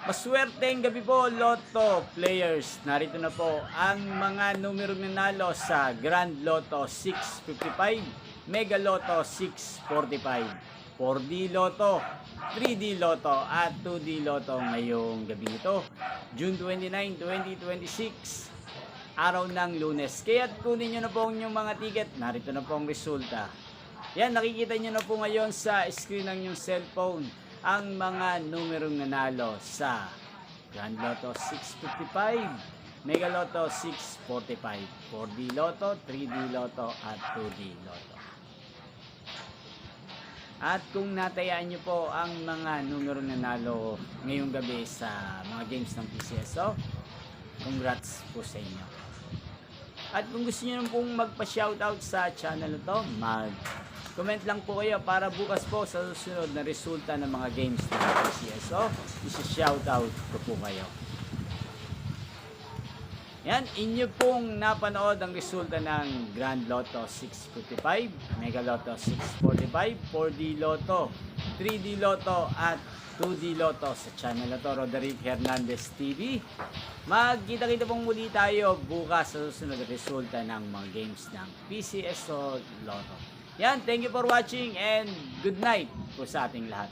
Maswerteng gabi po, Lotto players. Narito na po ang mga numerong nanalo sa Grand Lotto 655, Mega Lotto 645, 4D Lotto, 3D Lotto at 2D Lotto ngayong gabi ito, June 29, 2026, araw ng Lunes. Kaya kunin nyo na po ang inyong mga ticket. Narito na po ang resulta. Yan, nakikita nyo na po ngayon sa screen ng inyong cellphone ang mga numerong nanalo sa Grand Lotto 655, Mega Lotto 645, 4D Lotto, 3D Lotto at 2D Lotto. At kung natayaan nyo po ang mga numerong nanalo ngayong gabi sa mga games ng PCSO, congrats po sa inyo. At kung gusto nyo pong magpa-shoutout sa channel ito, comment lang po kayo para bukas po sa susunod na resulta ng mga games ng PCSO, isi-shoutout ko po kayo. Yan, inyo pong napanood ang resulta ng Grand Lotto 655, Mega Lotto 645, 4D Lotto, 3D Lotto at 2D Lotto sa channel na to, Roderick Hernandez TV. Magkita-kita pong muli tayo bukas sa susunod na resulta ng mga games ng PCSO Lotto. Yan, thank you for watching and good night po sa ating lahat.